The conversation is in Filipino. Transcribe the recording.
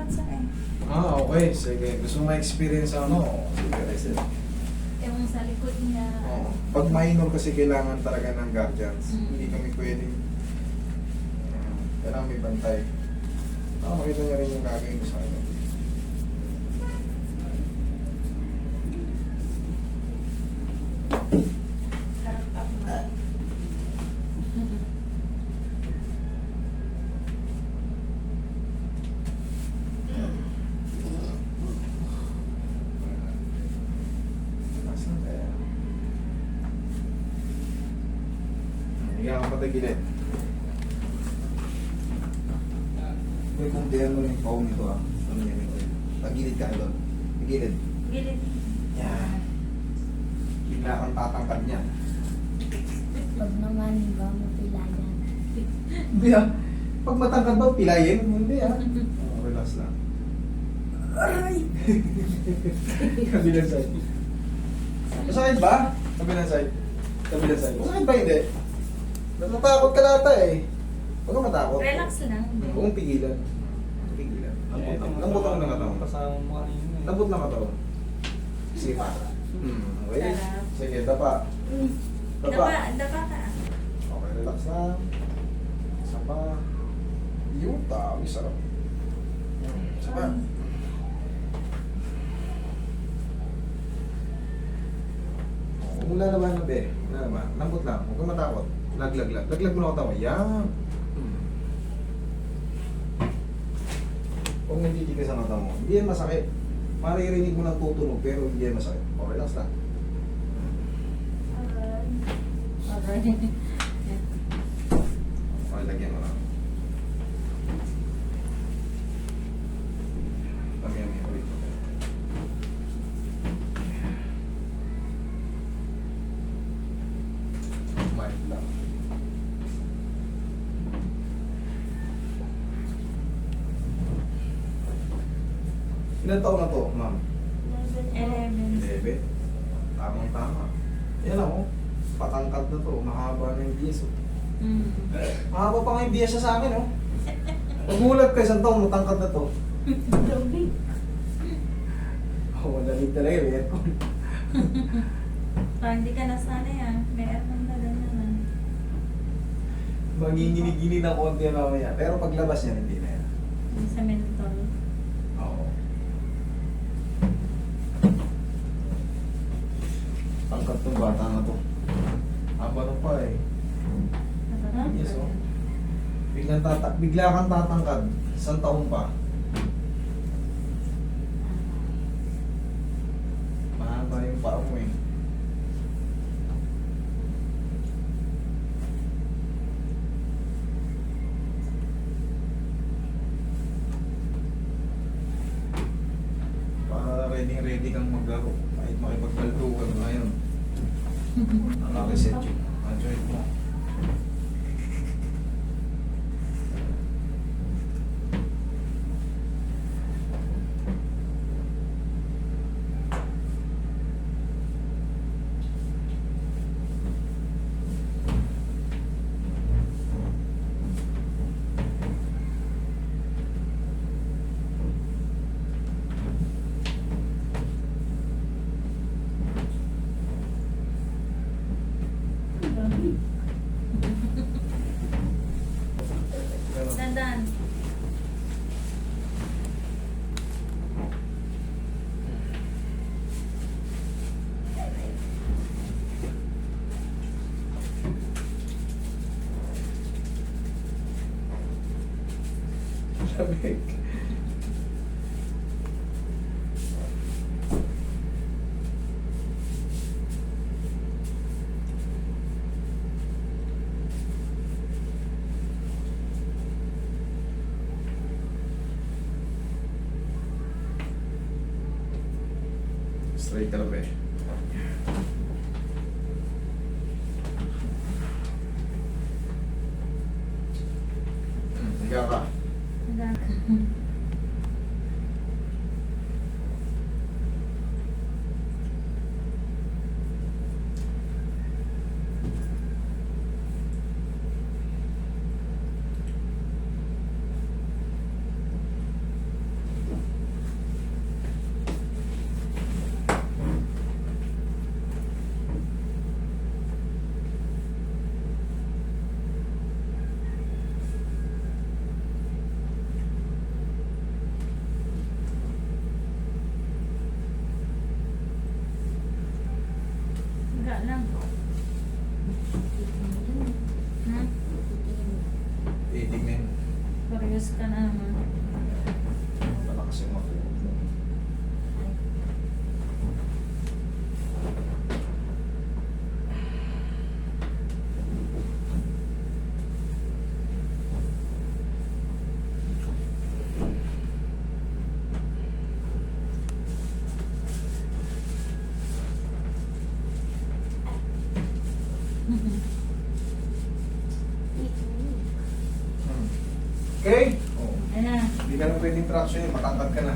bansa eh. Ah, okay. Sige. Gusto mo ma-experience ano? Sige, reset. Yung sa likod niya. Oo. Pag minor kasi kailangan talaga ng guardians. Mm. Hindi kami pwedeng kailangan may bantay. Makita niya rin yung gagawin ko sa kanya. Harap ako. Taas na kaya. Higa ka patagilid. May kumpihan mo yung pao nito ah. Ano yan ito? Tagilid ka doon. Tagilid. Gilid. Yan. Bigla kang tatangkad niyan. Huwag naman ba mo pilayan? Hindi ah. Pag matangkad ba, pilayin? Hindi ah. Oh, relax lang. Aray! Kabilang side. Masakit ba? Kabilang side. Kabilang side. Masakit ba hindi? Natatakot ka lata eh. Huwag kang matakot. Relax lang. Huwag mong pigilan. Pigilan. Lambot ang ng katawan. Kasama mo kanina. Lambot ng katawan. Sige pa. Okay. Sarap. Sige, dapa. Dapa. Dapa ka. Okay, relax lang. Isa pa. Yung tao, sarap. Isa pa. Huwag mo lalaban na be. Lalaban. Lambot lang. Huwag kang matakot. Laglag. Laglag mo na katawan. Yan. Huwag mo titigas ang katawan mo. Hindi yan masakit. Maririnig mo ng tutunog pero hindi yan masakit. Okay, relax lang. Alright. Okay, lagyan mo lang. Kami. Ulit. Mild lang. Ilan taon na to, ma'am? 11. 11. Tamang-tama. Yan ako. Patangkad na to. Mahaba na yung bias. Mm. Mahaba pa nga yung bias sa akin, oh. Magulat ka isang taon, matangkad na to. Oh, malamig talaga yung aircon. Parang di ka nasanay ah. May aircon na ganyan ah. Manginginig-ginig ng konti yan mamaya. Pero paglabas niya, hindi na yan. Yung sa mentol. Oo. Tangkad tong bata na to. Haba na pa eh. Yes, oh. Bigla kang tatangkad. Isang taon pa. Mahaba yung paa mo eh. Para ready kang maglaro. Kahit makipagbaldugan ngayon. Nakareset yun. Enjoy mo. Dandan. Sabik. Straight ka na ba eh? Higa ka. Dandan. lang. Ha? Titignan. Curious ka na naman. Malakas yung makuha mo. Okay? Oh. Ayan na. Hindi ka na pwedeng traction yun, matangkad ka na.